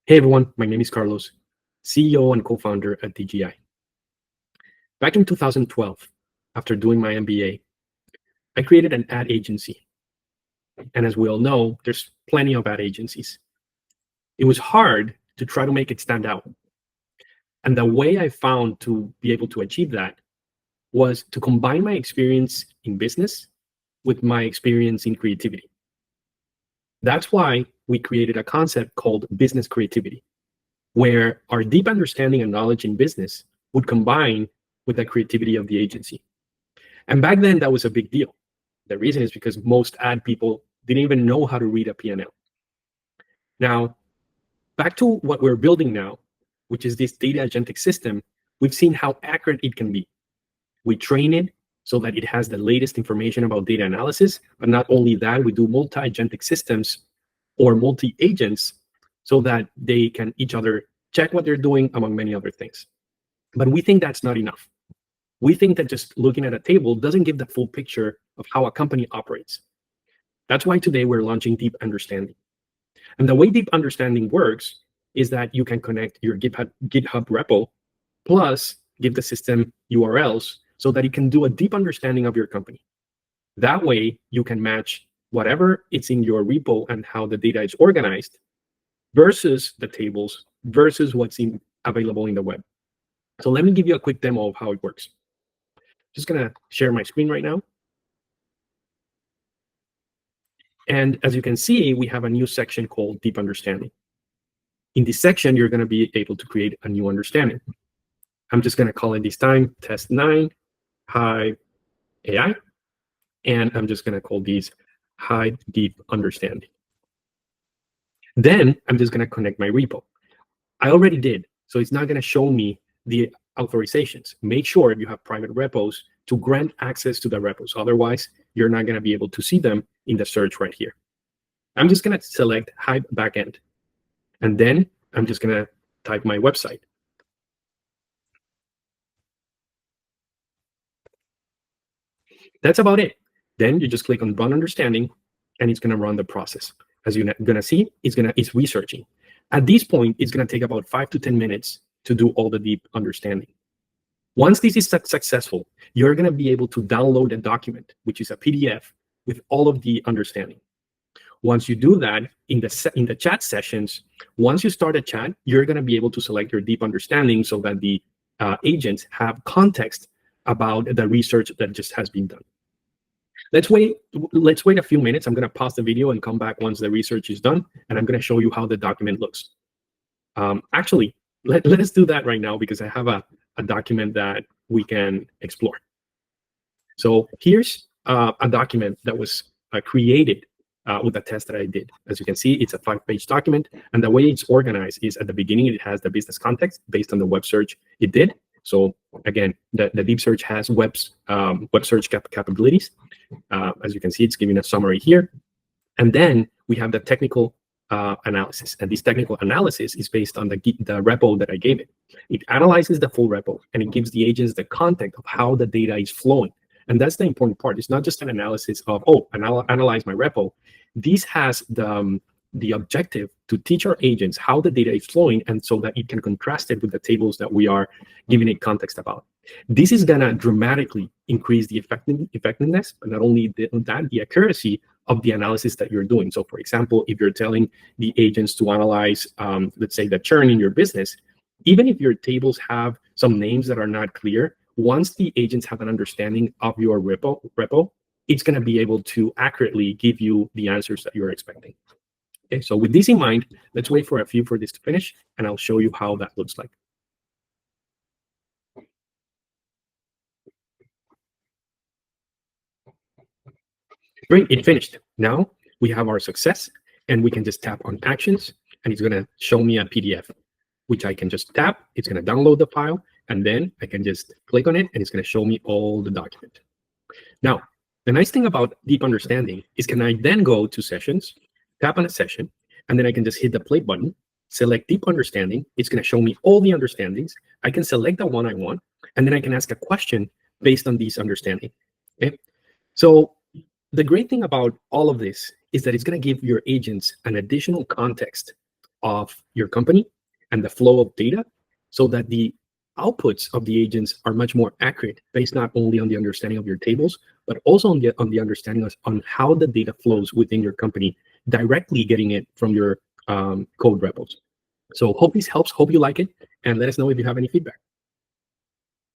Hey everyone, my name is Carlos, CEO and co-founder at DGi. Back in 2012, after doing my MBA, I created an ad agency. And as we all know, there's plenty of ad agencies. It was hard to try to make it stand out. And the way I found to be able to achieve that was to combine my experience in business with my experience in creativity. That's why we created a concept called business creativity, where our deep understanding and knowledge in business would combine with the creativity of the agency. And back then, that was a big deal. The reason is because most ad people didn't even know how to read a P&L. Now, back to what we're building now, which is this data agentic system, we've seen how accurate it can be. We train it so that it has the latest information about data analysis, but not only that, we do multi-agentic systems or multi-agents so that they can each other check what they're doing, among many other things. But we think that's not enough. We think that just looking at a table doesn't give the full picture of how a company operates. That's why today we're launching Deep Understanding. And the way Deep Understanding works is that you can connect your GitHub repo plus give the system URLs so that it can do a deep understanding of your company. That way you can match whatever it's in your repo and how the data is organized versus the tables versus what's available in the web. So let me give you a quick demo of how it works. Just gonna share my screen right now. And as you can see, we have a new section called Deep Understanding. In this section, you're gonna be able to create a new understanding. I'm just gonna call it this time test 9 Hi AI. And I'm just gonna call these Hi Deep Understanding. Then I'm just gonna connect my repo. I already did, so it's not gonna show me the authorizations. Make sure you have private repos to grant access to the repos. Otherwise, you're not gonna be able to see them in the search right here. I'm just gonna select Hi Backend. And then I'm just gonna type my website. That's about it. Then you just click on Run Understanding, and it's gonna run the process. As you're gonna see, it's researching. At this point, it's gonna take about 5 to 10 minutes to do all the deep understanding. Once this is successful, you're gonna be able to download a document, which is a PDF with all of the understanding. Once you do that, in the chat sessions, once you start a chat, you're gonna be able to select your deep understanding so that the agents have context about the research that just has been done. Let's wait a few minutes. I'm gonna pause the video and come back once the research is done, and I'm gonna show you how the document looks. Actually, let us do that right now because I have a document that we can explore. So here's a document that was created with a test that I did. As you can see, it's a 5-page document, and the way it's organized is at the beginning, it has the business context based on the web search it did. So again, the deep search has web search capabilities. As you can see, it's giving a summary here. And then we have the technical analysis. And this technical analysis is based on the repo that I gave it. It analyzes the full repo, and it gives the agents the context of how the data is flowing. And that's the important part. It's not just an analysis of, oh, analyze my repo. This has the objective to teach our agents how the data is flowing, and so that it can contrast it with the tables that we are giving it context about. This is gonna dramatically increase the effectiveness, but not only that, the accuracy of the analysis that you're doing. So for example, if you're telling the agents to analyze, let's say the churn in your business, even if your tables have some names that are not clear, once the agents have an understanding of your repo, it's gonna be able to accurately give you the answers that you're expecting. Okay, so with this in mind, let's wait for this to finish, and I'll show you how that looks like. Great, it finished. Now we have our success, and we can just tap on actions, and it's gonna show me a PDF, which I can just tap. It's gonna download the file, and then I can just click on it, and it's gonna show me all the document. Now, the nice thing about Deep Understanding is can I then go to sessions, tap on a session, and then I can just hit the play button, select Deep Understanding. It's gonna show me all the understandings. I can select the one I want, and then I can ask a question based on this understanding. Okay, so the great thing about all of this is that it's going to give your agents an additional context of your company and the flow of data, so that the outputs of the agents are much more accurate, based not only on the understanding of your tables, but also on the understanding on how the data flows within your company, directly getting it from your code repos. So hope this helps. Hope you like it, and let us know if you have any feedback.